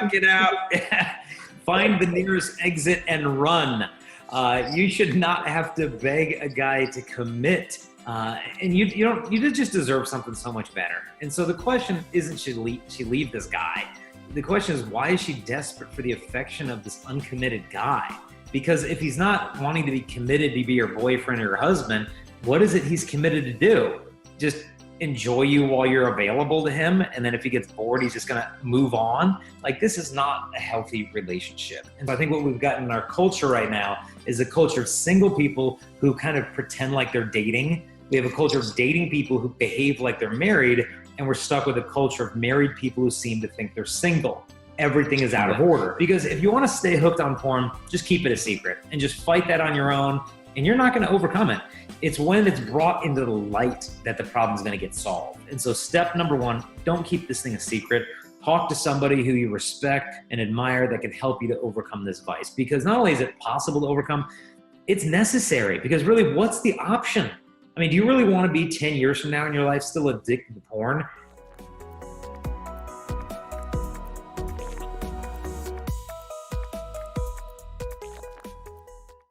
Get out. Find the nearest exit and run. You should not have to beg a guy to commit. And you just deserve something so much better. And so the question isn't should she leave this guy? The question is, why is she desperate for the affection of this uncommitted guy? Because if he's not wanting to be committed to be your boyfriend or your husband, what is it he's committed to do? Just enjoy you while you're available to him, and then if he gets bored, he's just gonna move on? Like, this is not a healthy relationship. And I think what we've got in our culture right now is a culture of single people who kind of pretend like they're dating. We have a culture of dating people who behave like they're married, and we're stuck with a culture of married people who seem to think they're single. Everything is out of order. Because if you want to stay hooked on porn, just keep it a secret and just fight that on your own, and you're not going to overcome it. It's when it's brought into the light that the problem's going to get solved. And so step number one, don't keep this thing a secret. Talk to somebody who you respect and admire that can help you to overcome this vice. Because not only is it possible to overcome, it's necessary. Because really, what's the option? I mean, do you really want to be 10 years from now in your life still addicted to porn?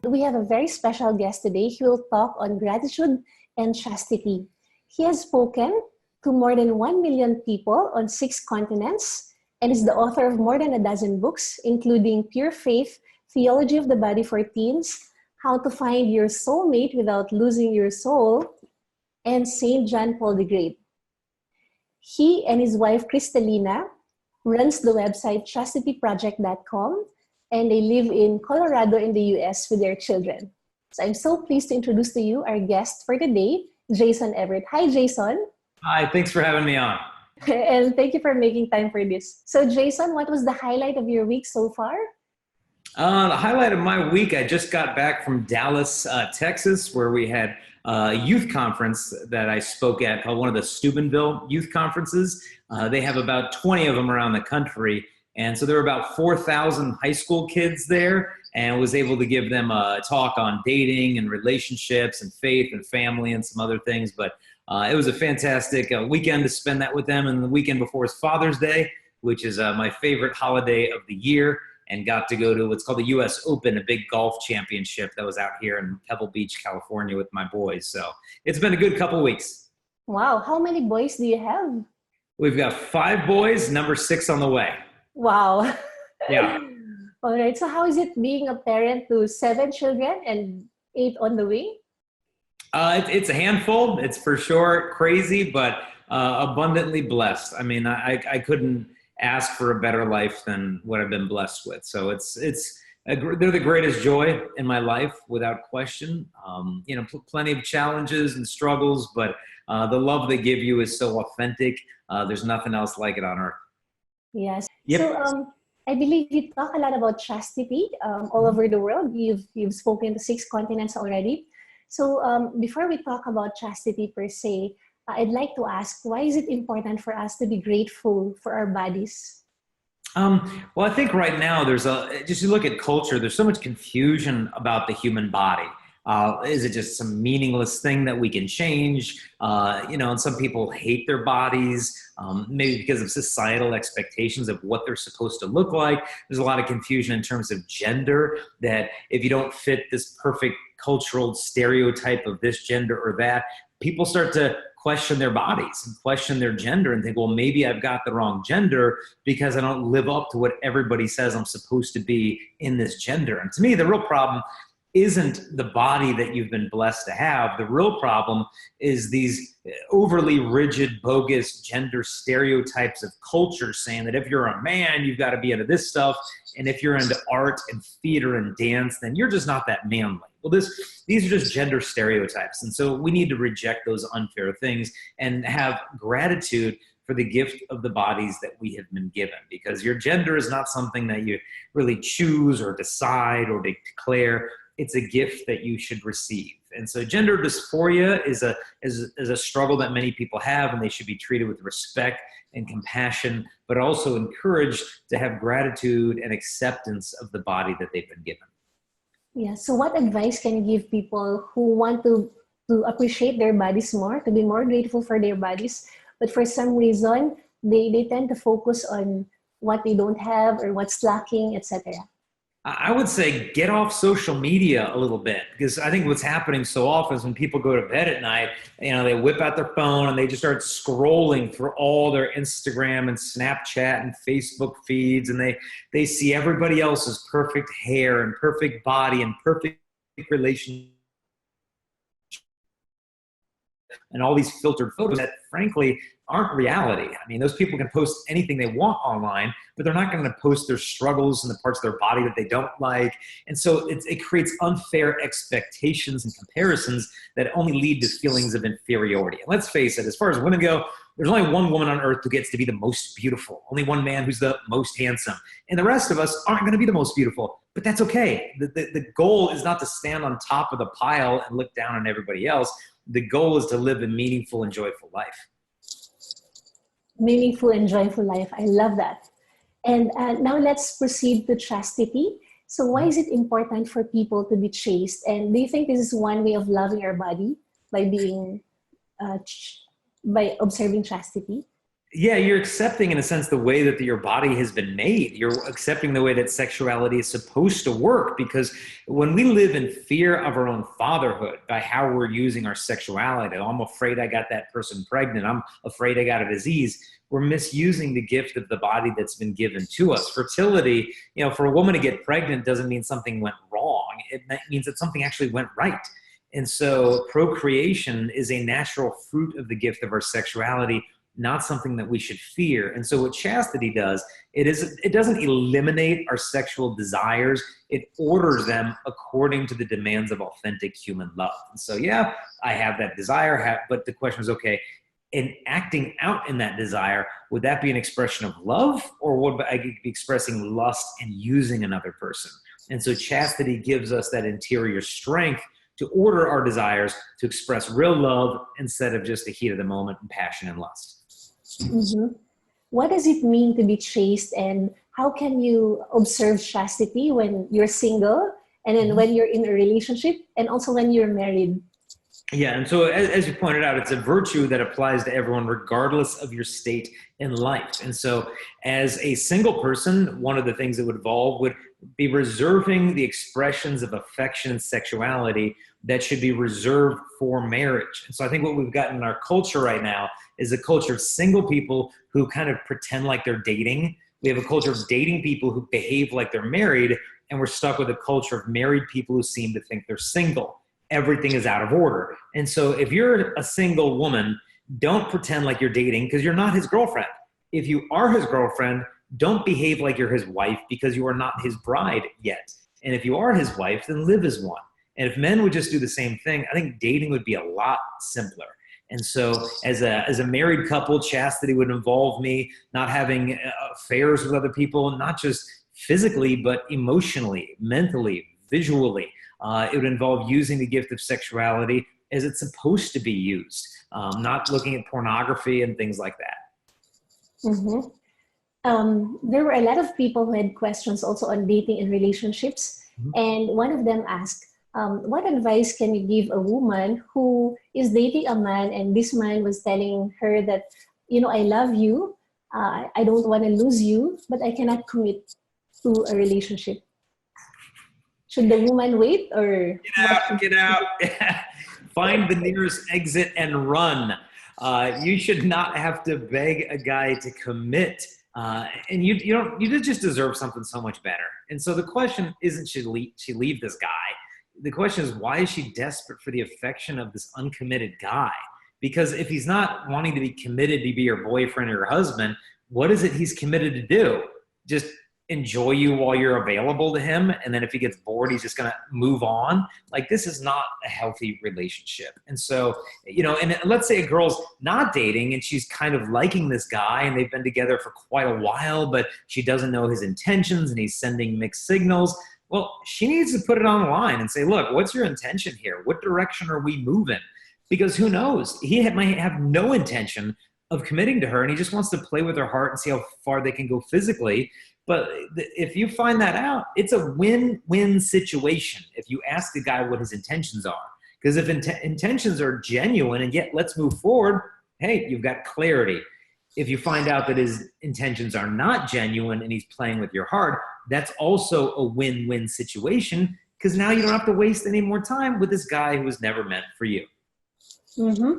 We have a very special guest today. He will talk on gratitude and chastity. He has spoken to more than 1 million people on 6 continents and is the author of more than a dozen books, including Pure Faith, Theology of the Body for Teens, How to Find Your Soulmate Without Losing Your Soul, and St. John Paul the Great. He and his wife, Kristalina, runs the website chastityproject.com, and they live in Colorado in the US with their children. So I'm so pleased to introduce to you our guest for today, Jason Evert. Hi, Jason. Hi, thanks for having me on. And thank you for making time for this. So Jason, what was the highlight of your week so far? The highlight of my week, I just got back from Dallas, Texas, where we had a youth conference that I spoke at called one of the Steubenville Youth Conferences. They have about 20 of them around the country. And so there were about 4,000 high school kids there, and was able to give them a talk on dating and relationships and faith and family and some other things. But it was a fantastic weekend to spend that with them. And the weekend before is Father's Day, which is my favorite holiday of the year, and got to go to what's called the US Open, a big golf championship that was out here in Pebble Beach, California with my boys. So it's been a good couple weeks. Wow, how many boys do you have? We've got 5 boys, number 6 on the way. Wow. Yeah. All right. So how is it being a parent to 7 children and 8 on the way? It's a handful. It's for sure crazy, but abundantly blessed. I mean, I couldn't ask for a better life than what I've been blessed with. So they're the greatest joy in my life, without question. Plenty of challenges and struggles, but the love they give you is so authentic. There's nothing else like it on earth. Yes. Yep. So I believe you talk a lot about chastity all over the world. You've spoken to 6 continents already. So before we talk about chastity per se, I'd like to ask, why is it important for us to be grateful for our bodies? Well, I think right now just you look at culture, there's so much confusion about the human body. Is it just some meaningless thing that we can change? And some people hate their bodies, maybe because of societal expectations of what they're supposed to look like. There's a lot of confusion in terms of gender, that if you don't fit this perfect cultural stereotype of this gender or that, people start to question their bodies and question their gender and think, well, maybe I've got the wrong gender because I don't live up to what everybody says I'm supposed to be in this gender. And to me, the real problem isn't the body that you've been blessed to have. The real problem is these overly rigid, bogus gender stereotypes of culture saying that if you're a man, you've got to be into this stuff. And if you're into art and theater and dance, then you're just not that manly. Well, these are just gender stereotypes. And so we need to reject those unfair things and have gratitude for the gift of the bodies that we have been given, because your gender is not something that you really choose or decide or declare. It's a gift that you should receive. And so gender dysphoria is a struggle that many people have, and they should be treated with respect and compassion, but also encouraged to have gratitude and acceptance of the body that they've been given. Yeah. So what advice can you give people who want to appreciate their bodies more, to be more grateful for their bodies, but for some reason they tend to focus on what they don't have or what's lacking, etc.? I would say get off social media a little bit, because I think what's happening so often is when people go to bed at night, they whip out their phone and they just start scrolling through all their Instagram and Snapchat and Facebook feeds, and they see everybody else's perfect hair and perfect body and perfect relationship and all these filtered photos that frankly aren't reality. I mean, those people can post anything they want online, but they're not going to post their struggles and the parts of their body that they don't like. And so it creates unfair expectations and comparisons that only lead to feelings of inferiority. And let's face it, as far as women go, there's only one woman on earth who gets to be the most beautiful, only one man who's the most handsome. And the rest of us aren't going to be the most beautiful, but that's okay. The goal is not to stand on top of the pile and look down on everybody else. The goal is to live a meaningful and joyful life. Meaningful and joyful life. I love that. And now let's proceed to chastity. So why is it important for people to be chaste? And do you think this is one way of loving our body by being, by observing chastity? Yeah, you're accepting, in a sense, the way that your body has been made. You're accepting the way that sexuality is supposed to work, because when we live in fear of our own fatherhood by how we're using our sexuality, I'm afraid I got that person pregnant, I'm afraid I got a disease, we're misusing the gift of the body that's been given to us. Fertility, for a woman to get pregnant doesn't mean something went wrong. It means that something actually went right. And so procreation is a natural fruit of the gift of our sexuality, not something that we should fear. And so what chastity does, it doesn't eliminate our sexual desires, it orders them according to the demands of authentic human love. And so, yeah, I have that desire, but the question is, okay, in acting out in that desire, would that be an expression of love, or would I be expressing lust and using another person? And so chastity gives us that interior strength to order our desires to express real love instead of just the heat of the moment and passion and lust. Mm-hmm. What does it mean to be chaste, and how can you observe chastity when you're single, and then when you're in a relationship, and also when you're married? Yeah, and so as you pointed out, it's a virtue that applies to everyone regardless of your state in life. And so as a single person, one of the things that would evolve would be reserving the expressions of affection and sexuality that should be reserved for marriage. And so I think what we've got in our culture right now is a culture of single people who kind of pretend like they're dating. We have a culture of dating people who behave like they're married, and we're stuck with a culture of married people who seem to think they're single. Everything is out of order. And so if you're a single woman, don't pretend like you're dating, because you're not his girlfriend. If you are his girlfriend, don't behave like you're his wife, because you are not his bride yet. And if you are his wife, then live as one. And if men would just do the same thing, I think dating would be a lot simpler. And so as a married couple, chastity would involve me not having affairs with other people, not just physically, but emotionally, mentally, visually. It would involve using the gift of sexuality as it's supposed to be used, not looking at pornography and things like that. Mm-hmm. There were a lot of people who had questions also on dating and relationships. Mm-hmm. And one of them asked, what advice can you give a woman who is dating a man, and this man was telling her that, I love you, I don't want to lose you, but I cannot commit to a relationship? Should the woman wait, or get out? Find the nearest exit and run. You should not have to beg a guy to commit, and you just deserve something so much better. And so the question isn't should she leave this guy. The question is, why is she desperate for the affection of this uncommitted guy? Because if he's not wanting to be committed to be your boyfriend or your husband, what is it he's committed to do? Just enjoy you while you're available to him, and then if he gets bored, he's just going to move on? Like, this is not a healthy relationship. And so, and let's say a girl's not dating and she's kind of liking this guy and they've been together for quite a while, but she doesn't know his intentions and he's sending mixed signals. Well, she needs to put it on the line and say, look, what's your intention here? What direction are we moving? Because who knows? He might have no intention of committing to her, and he just wants to play with her heart and see how far they can go physically. But if you find that out, it's a win-win situation if you ask the guy what his intentions are. Because if intentions are genuine and yet let's move forward, hey, you've got clarity. If you find out that his intentions are not genuine and he's playing with your heart, that's also a win-win situation, because now you don't have to waste any more time with this guy who was never meant for you. Mm-hmm.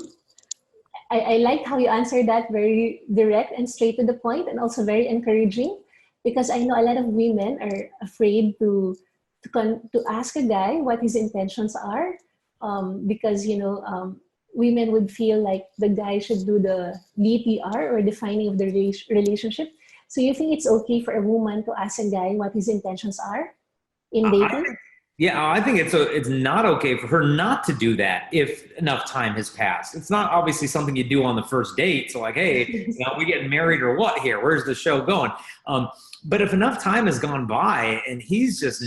I like how you answered that, very direct and straight to the point, and also very encouraging, because I know a lot of women are afraid to ask a guy what his intentions are, because women would feel like the guy should do the DTR, or defining of the relationship. So you think it's okay for a woman to ask a guy what his intentions are in dating? I think it's not okay for her not to do that if enough time has passed. It's not obviously something you do on the first date. So like, hey, we getting married or what here? Where's the show going? But if enough time has gone by and he's just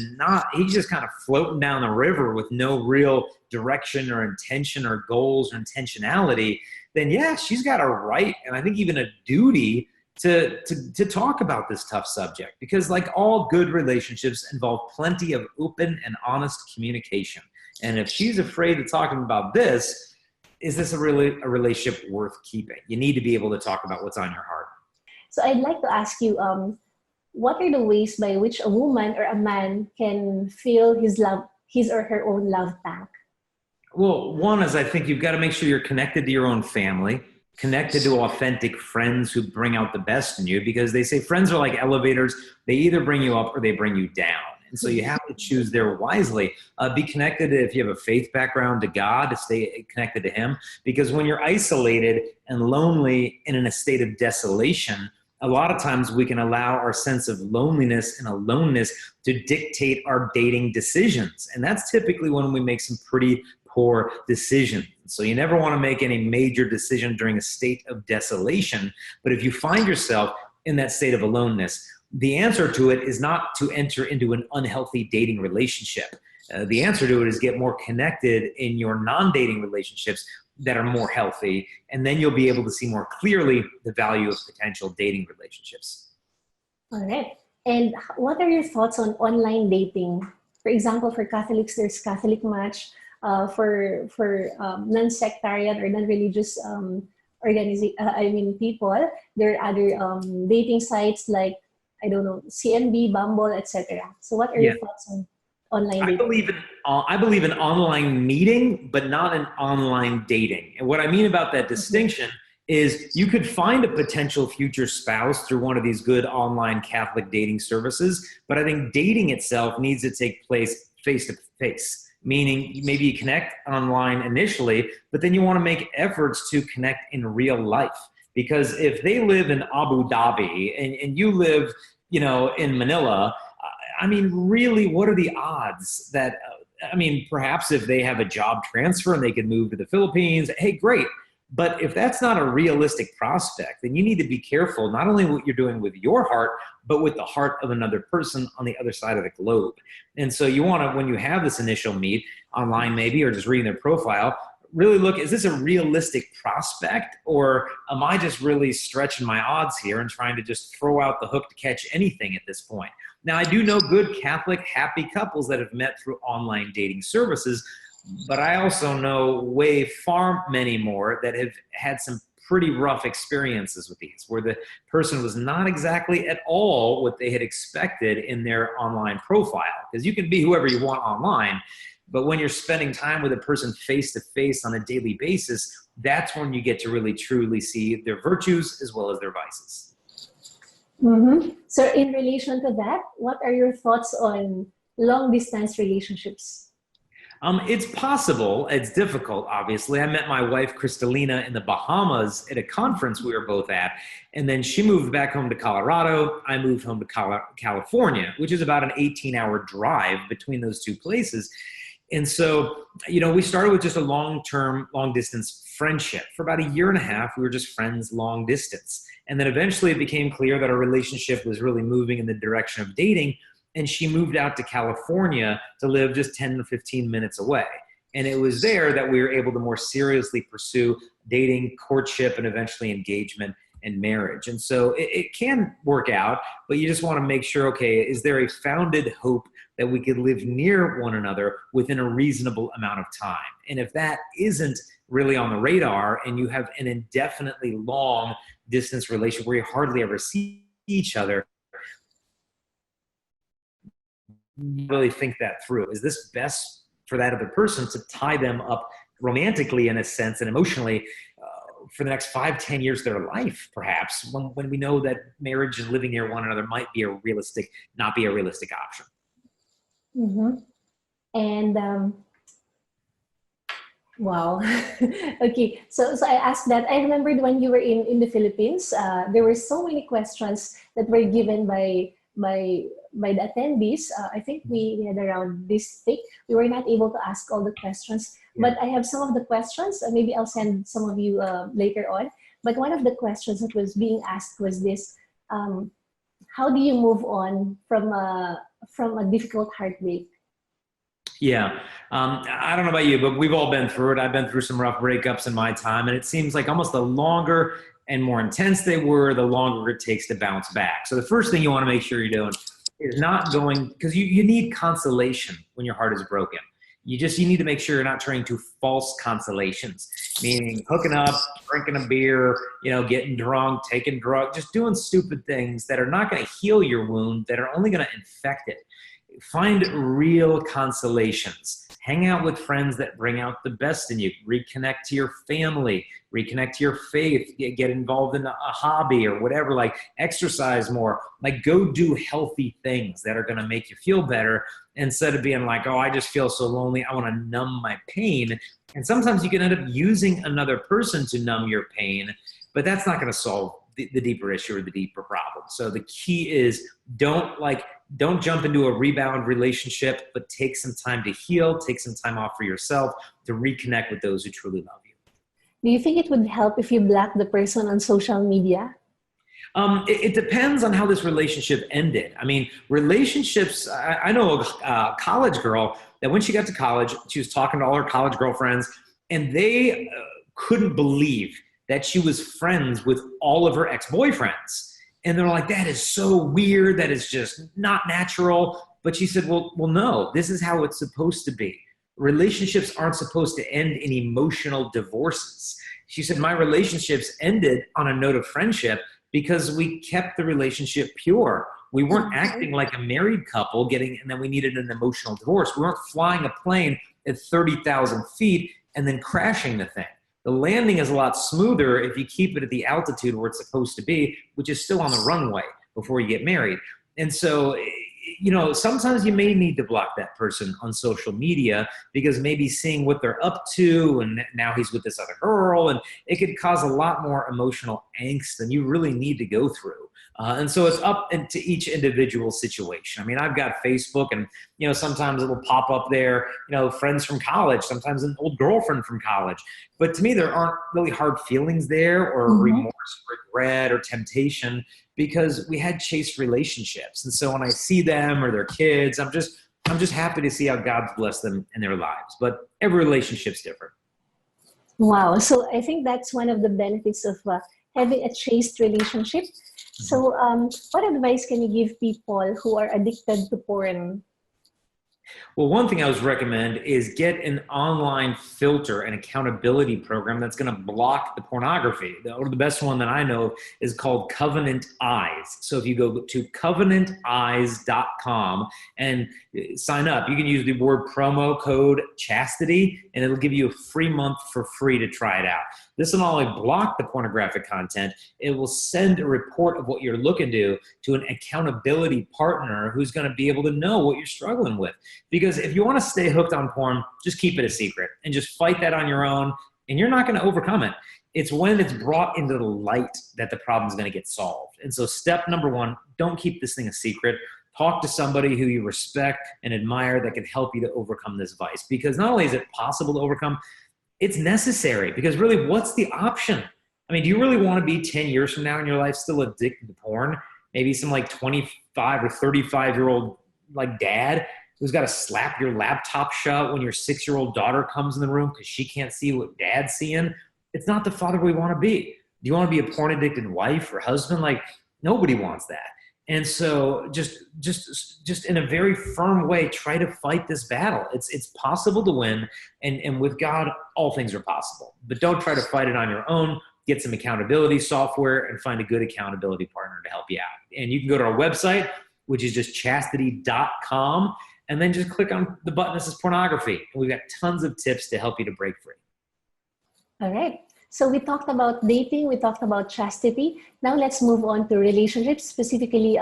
kind of floating down the river with no real direction or intention or goals or intentionality, then yeah, she's got a right, and I think even a duty to talk about this tough subject, because like all good relationships involve plenty of open and honest communication. And if she's afraid of talking about this, is this a relationship worth keeping? You need to be able to talk about what's on your heart. So I'd like to ask you, what are the ways by which a woman or a man can fill his or her own love tank? Well, one is, I think you've got to make sure you're connected to your own family, connected to authentic friends who bring out the best in you, because they say friends are like elevators. They either bring you up or they bring you down. And so you have to choose there wisely. Be connected, if you have a faith background, to God, to stay connected to him. Because when you're isolated and lonely and in a state of desolation, a lot of times we can allow our sense of loneliness and aloneness to dictate our dating decisions. And that's typically when we make some pretty poor decisions. So you never want to make any major decision during a state of desolation. But if you find yourself in that state of aloneness, the answer to it is not to enter into an unhealthy dating relationship. The answer to it is get more connected in your non-dating relationships that are more healthy, and then you'll be able to see more clearly the value of potential dating relationships. All right. And what are your thoughts on online dating? For example, for Catholics, there's Catholic Match. For non-sectarian or non-religious people, there are other dating sites like, I don't know, CMB, Bumble, etc. So what are your thoughts on online dating? I believe in online meeting, but not in online dating. And what I mean about that distinction is you could find a potential future spouse through one of these good online Catholic dating services, but I think dating itself needs to take place face-to-face. Meaning maybe you connect online initially, but then you want to make efforts to connect in real life. Because if they live in Abu Dhabi and you live, in Manila, really, what are the odds that, perhaps if they have a job transfer and they can move to the Philippines, hey, great. But if that's not a realistic prospect, then you need to be careful, not only what you're doing with your heart, but with the heart of another person on the other side of the globe. And so you want to, when you have this initial meet online maybe, or just reading their profile, really look, is this a realistic prospect, or am I just really stretching my odds here and trying to just throw out the hook to catch anything at this point? Now, I do know good Catholic happy couples that have met through online dating services, but I also know far many more that have had some pretty rough experiences with these, where the person was not exactly at all what they had expected in their online profile. Because you can be whoever you want online, but when you're spending time with a person face-to-face on a daily basis, that's when you get to really truly see their virtues as well as their vices. Mm-hmm. So in relation to that, what are your thoughts on long-distance relationships? It's possible. It's difficult, obviously. I met my wife, Kristalina, in the Bahamas at a conference we were both at. And then she moved back home to Colorado. I moved home to California, which is about an 18-hour drive between those two places. And so, we started with just a long-term, long-distance friendship. For about a year and a half, we were just friends long distance. And then eventually it became clear that our relationship was really moving in the direction of dating. And she moved out to California to live just 10 or 15 minutes away. And it was there that we were able to more seriously pursue dating, courtship, and eventually engagement and marriage. And so it can work out, but you just want to make sure, okay, is there a founded hope that we could live near one another within a reasonable amount of time? And if that isn't really on the radar and you have an indefinitely long distance relationship where you hardly ever see each other, really think that through. Is this best for that other person to tie them up romantically in a sense and emotionally for the next 5-10 years of their life, perhaps, when we know that marriage and living near one another might be not be a realistic option. Mm-hmm. And wow. Okay. So I asked that. I remembered when you were in the Philippines, there were so many questions that were given by the attendees. I think we had around this thick. We were not able to ask all the questions, but I have some of the questions. Maybe I'll send some of you later on. But one of the questions that was being asked was this: how do you move on from a difficult heartbreak? Yeah. I don't know about you, but we've all been through it. I've been through some rough breakups in my time, and it seems like almost the longer and more intense they were, the longer it takes to bounce back. So the first thing you want to make sure you're doing is not going, because you need consolation when your heart is broken. You need to make sure you're not turning to false consolations, meaning hooking up, drinking a beer, getting drunk, taking drugs, just doing stupid things that are not going to heal your wound, that are only going to infect it. Find real consolations. Hang out with friends that bring out the best in you. Reconnect to your family. Reconnect to your faith. Get involved in a hobby or whatever. Like exercise more. Like go do healthy things that are going to make you feel better instead of being like, oh, I just feel so lonely. I want to numb my pain. And sometimes you can end up using another person to numb your pain, but that's not going to solve the deeper issue or the deeper problem. So the key is don't jump into a rebound relationship, but take some time to heal, take some time off for yourself to reconnect with those who truly love you. Do you think it would help if you block the person on social media? It depends on how this relationship ended. I mean, relationships, I know a college girl that when she got to college, she was talking to all her college girlfriends, and they couldn't believe that she was friends with all of her ex-boyfriends. And they're like, that is so weird. That is just not natural. But she said, well, no, this is how it's supposed to be. Relationships aren't supposed to end in emotional divorces. She said, my relationships ended on a note of friendship because we kept the relationship pure. We weren't acting like a married couple and then we needed an emotional divorce. We weren't flying a plane at 30,000 feet and then crashing the thing. The landing is a lot smoother if you keep it at the altitude where it's supposed to be, which is still on the runway before you get married. And so, sometimes you may need to block that person on social media because maybe seeing what they're up to and now he's with this other girl, and it could cause a lot more emotional angst than you really need to go through. And so it's up to each individual situation. I mean, I've got Facebook and, sometimes it'll pop up there, friends from college, sometimes an old girlfriend from college. But to me, there aren't really hard feelings there or remorse, regret, or temptation because we had chaste relationships. And so when I see them or their kids, I'm just happy to see how God's blessed them in their lives. But every relationship's different. Wow. So I think that's one of the benefits of having a chaste relationship. So what advice can you give people who are addicted to porn? Well, one thing I would recommend is get an online filter and accountability program that's going to block the pornography. The best one that I know is called Covenant Eyes. So if you go to covenanteyes.com and sign up, you can use the word promo code Chastity, and it'll give you a free month for free to try it out. This will not only block the pornographic content, it will send a report of what you're looking to an accountability partner who's going to be able to know what you're struggling with. Because if you want to stay hooked on porn, just keep it a secret and just fight that on your own, and you're not going to overcome it. It's when it's brought into the light that the problem's going to get solved. And so step number one, don't keep this thing a secret. Talk to somebody who you respect and admire that can help you to overcome this vice. Because not only is it possible to overcome, it's necessary. Because really, what's the option? I mean, do you really want to be 10 years from now in your life still addicted to porn? Maybe some 25 or 35-year-old dad who's got to slap your laptop shut when your 6-year-old daughter comes in the room because she can't see what dad's seeing. It's not the father we want to be. Do you want to be a porn-addicted wife or husband? Nobody wants that. And so just in a very firm way, try to fight this battle. It's possible to win, and with God, all things are possible. But don't try to fight it on your own. get some accountability software, and find a good accountability partner to help you out. And you can go to our website, which is just chastity.com, and then just click on the button that says pornography. And we've got tons of tips to help you to break free. All right. So we talked about dating, we talked about chastity. Now let's move on to relationships, specifically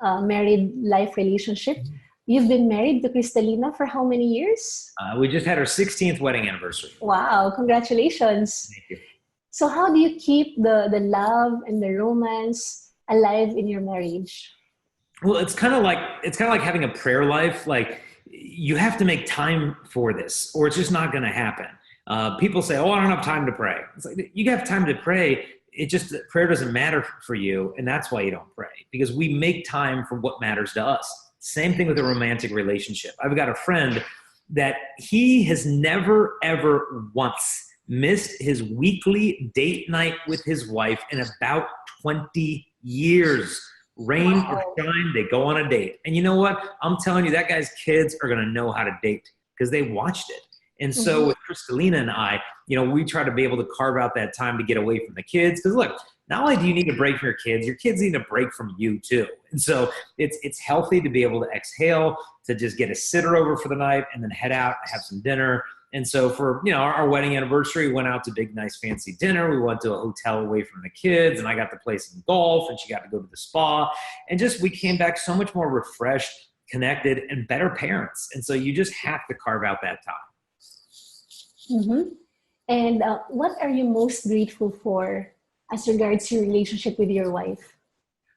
married life relationship. You've been married to Cristalina for how many years? We just had our 16th wedding anniversary. Wow, congratulations. Thank you. So how do you keep the love and the romance alive in your marriage? Well, it's kind of like having a prayer life. Like, you have to make time for this, or it's just not going to happen. People say, "Oh, I don't have time to pray." It's like, you have time to pray. It just, prayer doesn't matter for you, and that's why you don't pray, because we make time for what matters to us. Same thing with a romantic relationship. I've got a friend that he has never, ever once missed his weekly date night with his wife in about 20 years. Rain or shine, they go on a date. And you know what? I'm telling you, that guy's kids are going to know how to date because they watched it. And so with Cristalina and I, we try to be able to carve out that time to get away from the kids. Because look, not only do you need a break from your kids need a break from you too. And so it's healthy to be able to exhale, to just get a sitter over for the night and then head out, have some dinner. And so for, our wedding anniversary, we went out to big, nice, fancy dinner. We went to a hotel away from the kids, and I got to play some golf, and she got to go to the spa. And we came back so much more refreshed, connected, and better parents. And so you just have to carve out that time. And what are you most grateful for as regards your relationship with your wife?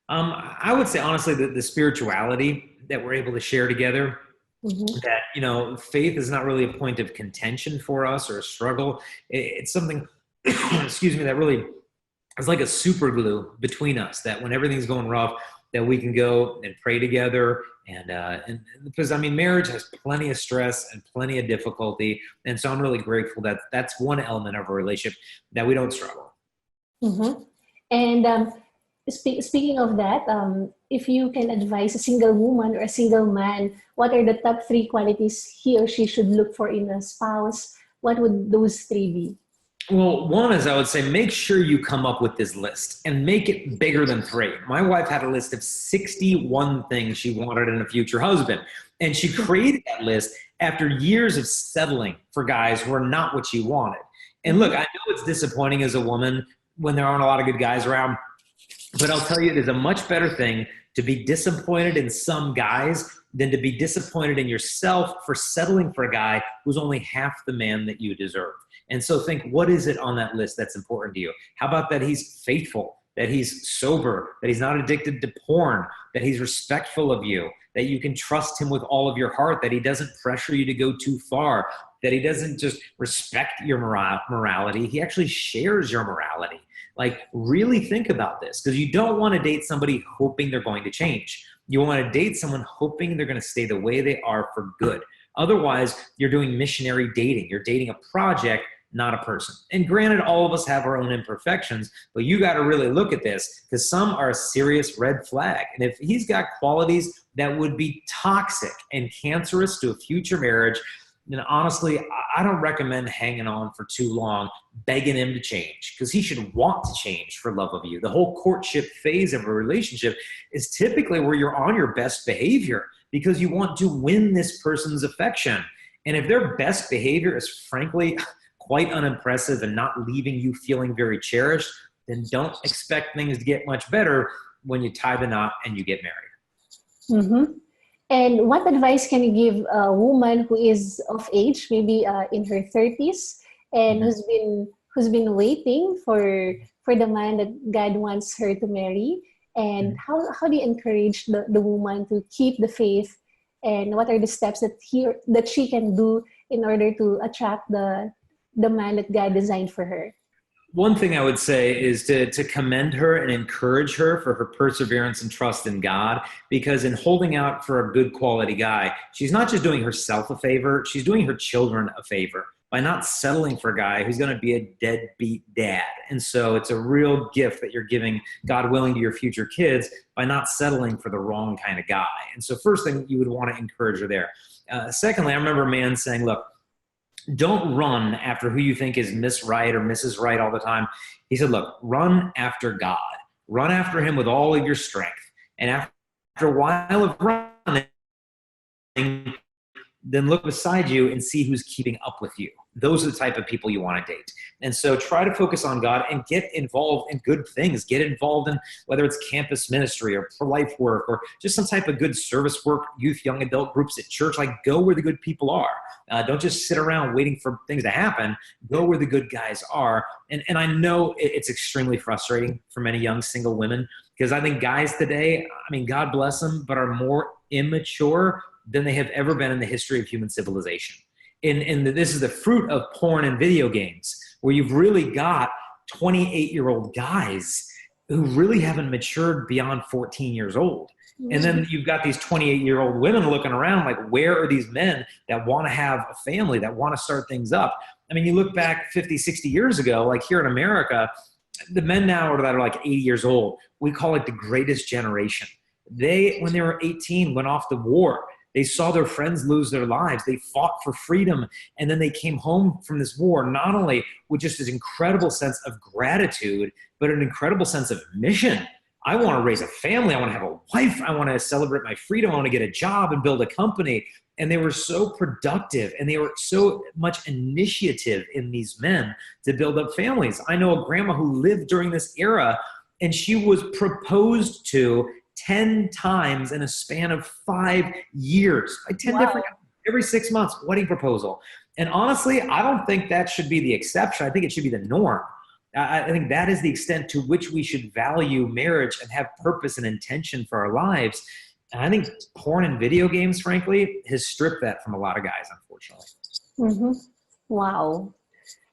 I would say, honestly, the spirituality that we're able to share together. That, faith is not really a point of contention for us or a struggle. It's something, excuse me, that really is like a super glue between us, that when everything's going rough, that we can go and pray together. And because, marriage has plenty of stress and plenty of difficulty. And so I'm really grateful that that's one element of our relationship that we don't struggle. And speaking of that, if you can advise a single woman or a single man, what are the top 3 qualities he or she should look for in a spouse? What would those 3 be? Well, one is, I would say, make sure you come up with this list and make it bigger than 3. My wife had a list of 61 things she wanted in a future husband. And she created that list after years of settling for guys who are not what she wanted. And look, I know it's disappointing as a woman when there aren't a lot of good guys around, but I'll tell you, it is a much better thing to be disappointed in some guys than to be disappointed in yourself for settling for a guy who's only half the man that you deserve. And so think, what is it on that list that's important to you? How about that he's faithful, that he's sober, that he's not addicted to porn, that he's respectful of you, that you can trust him with all of your heart, that he doesn't pressure you to go too far, that he doesn't just respect your morality, he actually shares your morality. Like, really think about this, because you don't want to date somebody hoping they're going to change. You want to date someone hoping they're going to stay the way they are for good. Otherwise, you're doing missionary dating. You're dating a project, not a person. And granted, all of us have our own imperfections, but you got to really look at this, because some are a serious red flag. And if he's got qualities that would be toxic and cancerous to a future marriage, then honestly, I don't recommend hanging on for too long, begging him to change, because he should want to change for love of you. The whole courtship phase of a relationship is typically where you're on your best behavior, because you want to win this person's affection. And if their best behavior is frankly quite unimpressive and not leaving you feeling very cherished, then don't expect things to get much better when you tie the knot and you get married. And what advice can you give a woman who is of age, maybe in her 30s, and who's been waiting for the man that God wants her to marry? And how do you encourage the woman to keep the faith? And what are the steps that she can do in order to attract the man that God designed for her? One thing I would say is to commend her and encourage her for her perseverance and trust in God, because in holding out for a good quality guy, she's not just doing herself a favor, she's doing her children a favor by not settling for a guy who's going to be a deadbeat dad. And so it's a real gift that you're giving, God willing, to your future kids by not settling for the wrong kind of guy. And so first thing, you would want to encourage her there. Secondly, I remember a man saying, look, don't run after who you think is Miss Right or Mrs. Right all the time. He said, look, run after God. Run after him with all of your strength. And after a while of running, then look beside you and see who's keeping up with you. Those are the type of people you want to date. And so try to focus on God and get involved in good things. Get involved in whether it's campus ministry or pro-life work or just some type of good service work, youth, young adult groups at church. Like, go where the good people are. Don't just sit around waiting for things to happen. Go where the good guys are. And I know it's extremely frustrating for many young single women, because I think guys today, I mean, God bless them, but are more immature than they have ever been in the history of human civilization. And this is the fruit of porn and video games, where you've really got 28-year-old guys who really haven't matured beyond 14 years old. And then you've got these 28-year-old women looking around like, where are these men that want to have a family, that want to start things up? I mean, you look back 50, 60 years ago, like here in America, the men now that are like 80 years old, we call it the greatest generation. They, when they were 18, went off to war. They saw their friends lose their lives. They fought for freedom. And then they came home from this war, not only with just this incredible sense of gratitude, but an incredible sense of mission. I want to raise a family. I want to have a wife. I want to celebrate my freedom. I want to get a job and build a company. And they were so productive, and they were so much initiative in these men to build up families. I know a grandma who lived during this era, and she was proposed to 10 times in a span of 5 years, by 10 different, every 6 months, wedding proposal. And honestly, I don't think that should be the exception. I think it should be the norm. I think that is the extent to which we should value marriage and have purpose and intention for our lives. And I think porn and video games, frankly, has stripped that from a lot of guys, unfortunately. Mm-hmm. Wow.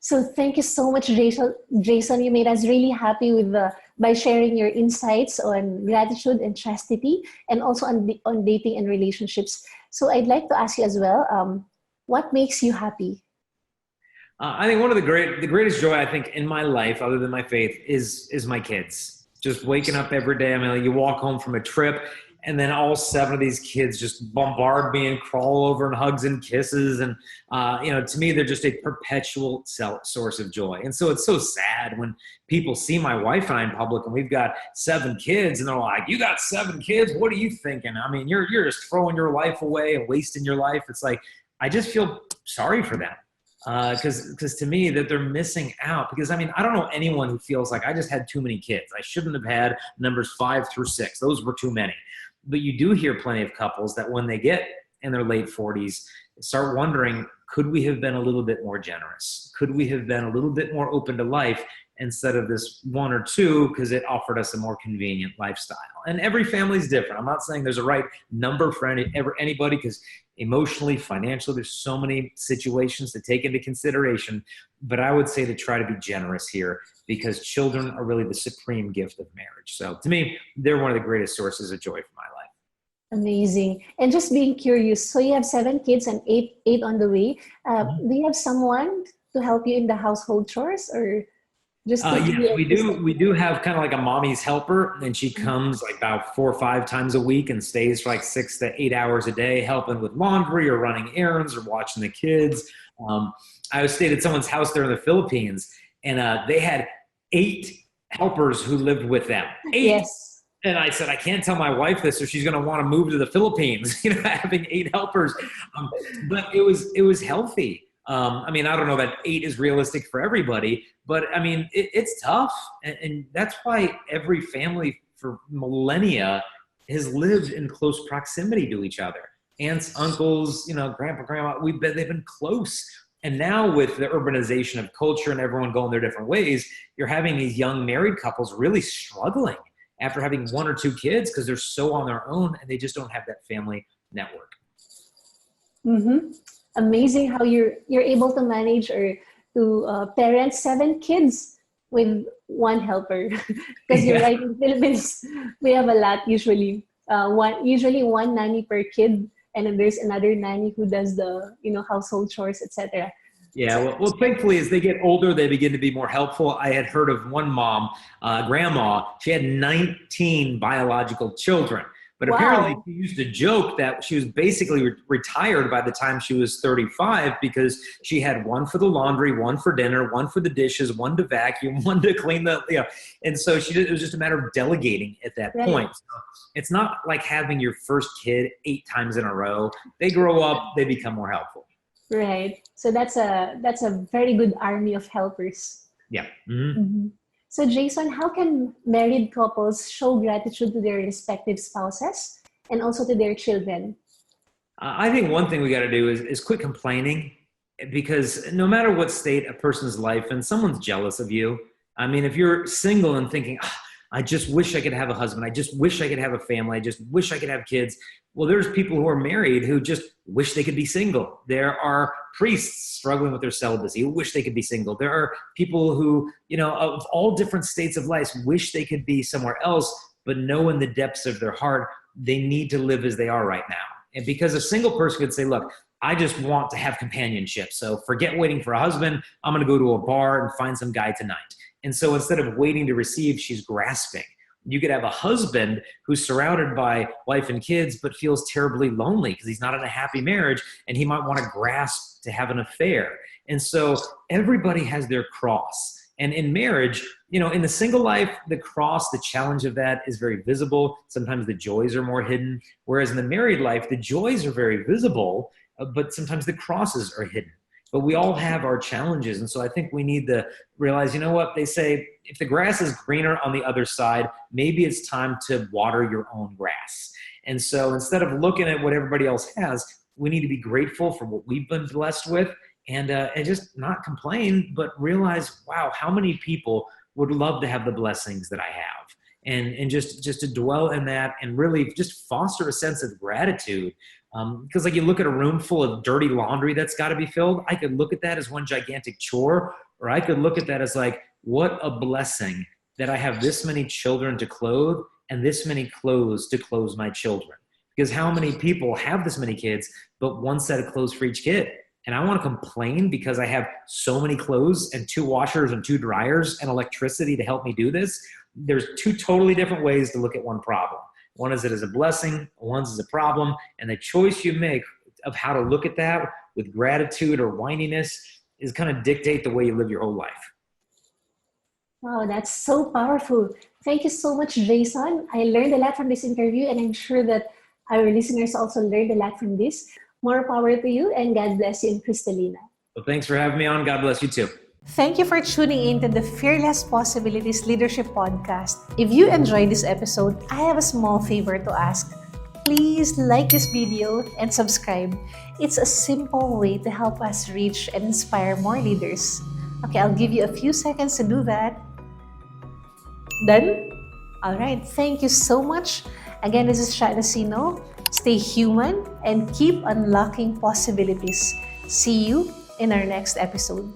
So thank you so much, Jason. Jason, you made us really happy with by sharing your insights on gratitude and chastity, and also on dating and relationships. So I'd like to ask you as well, what makes you happy? I think one of the greatest joy I think in my life, other than my faith, is my kids. Just waking up every day. I mean, you walk home from a trip, and then all 7 of these kids just bombard me and crawl over and hugs and kisses. And, to me, they're just a perpetual source of joy. And so it's so sad when people see my wife and I in public and we've got 7 kids, and they're like, you got 7 kids? What are you thinking? I mean, you're just throwing your life away and wasting your life. It's like, I just feel sorry for them. Because to me that they're missing out, because I mean, I don't know anyone who feels like I just had too many kids. I shouldn't have had numbers 5 through 6. Those were too many. But you do hear plenty of couples that when they get in their late 40s, start wondering, could we have been a little bit more generous? Could we have been a little bit more open to life instead of this 1 or 2, because it offered us a more convenient lifestyle? And every family is different. I'm not saying there's a right number for anybody, because emotionally, financially, there's so many situations to take into consideration. But I would say to try to be generous here, because children are really the supreme gift of marriage. So to me, they're one of the greatest sources of joy for my life. Amazing. And just being curious, so you have 7 kids and eight on the way. Do you have someone to help you in the household chores, or just? Yes, we do. We do have kind of like a mommy's helper, and she comes like about 4 or 5 times a week and stays for like 6 to 8 hours a day, helping with laundry or running errands or watching the kids. I stayed at someone's house there in the Philippines, and they had 8 helpers who lived with them. 8. Yes. And I said, I can't tell my wife this, or she's going to want to move to the Philippines, having 8 helpers. But it was healthy. I mean, I don't know that 8 is realistic for everybody, but I mean, it's tough. And that's why every family for millennia has lived in close proximity to each other. Aunts, uncles, grandpa, grandma, they've been close. And now with the urbanization of culture and everyone going their different ways, you're having these young married couples really struggling after having 1 or 2 kids, because they're so on their own and they just don't have that family network. Mm-hmm. Amazing how you're able to manage or to parent 7 kids with 1 helper. Because you're right, in Philippines, we have a lot usually. Usually 1 nanny per kid, and then there's another nanny who does the household chores, etc. Yeah, well, thankfully, as they get older, they begin to be more helpful. I had heard of one mom, grandma, she had 19 biological children. But apparently Wow. she used to joke that she was basically retired by the time she was 35 because she had one for the laundry, one for dinner, one for the dishes, one to vacuum, one to clean and so it was just a matter of delegating at that Right. point. So it's not like having your first kid 8 times in a row. They grow up, they become more helpful. Right. So that's a very good army of helpers. Yeah. Mm-hmm. Mhm. So Jason, how can married couples show gratitude to their respective spouses and also to their children? I think one thing we got to do is quit complaining because no matter what state a person's life in, someone's jealous of you. I mean, if you're single and thinking, "Ah, I just wish I could have a husband. I just wish I could have a family. I just wish I could have kids." Well, there's people who are married who just wish they could be single. There are priests struggling with their celibacy who wish they could be single. There are people who, of all different states of life, wish they could be somewhere else, but know in the depths of their heart they need to live as they are right now. And because a single person could say, look, I just want to have companionship. So forget waiting for a husband. I'm going to go to a bar and find some guy tonight. And so instead of waiting to receive, she's grasping. You could have a husband who's surrounded by wife and kids, but feels terribly lonely because he's not in a happy marriage and he might want to grasp to have an affair. And so everybody has their cross. And in marriage, in the single life, the cross, the challenge of that is very visible. Sometimes the joys are more hidden. Whereas in the married life, the joys are very visible, but sometimes the crosses are hidden. But we all have our challenges. And so I think we need to realize, what they say, if the grass is greener on the other side, maybe it's time to water your own grass. And so instead of looking at what everybody else has, we need to be grateful for what we've been blessed with and just not complain, but realize, wow, how many people would love to have the blessings that I have. And just to dwell in that and really just foster a sense of gratitude. Because like you look at a room full of dirty laundry that's got to be filled, I could look at that as one gigantic chore, or I could look at that as like, what a blessing that I have this many children to clothe and this many clothes to clothe my children. Because how many people have this many kids, but one set of clothes for each kid? And I want to complain because I have so many clothes and 2 washers and 2 dryers and electricity to help me do this. There's 2 totally different ways to look at one problem. One is it as a blessing, one's as a problem. And the choice you make of how to look at that with gratitude or whininess is kind of dictate the way you live your whole life. Wow, that's so powerful. Thank you so much, Jason. I learned a lot from this interview, and I'm sure that our listeners also learned a lot from this. More power to you, and God bless you in Cristalina. Well, thanks for having me on. God bless you too. Thank you for tuning in to the Fearless Possibilities Leadership Podcast. If you enjoyed this episode, I have a small favor to ask. Please like this video and subscribe. It's a simple way to help us reach and inspire more leaders. Okay, I'll give you a few seconds to do that. Done? All right, thank you so much. Again, this is Sha Nacino. Stay human and keep unlocking possibilities. See you in our next episode.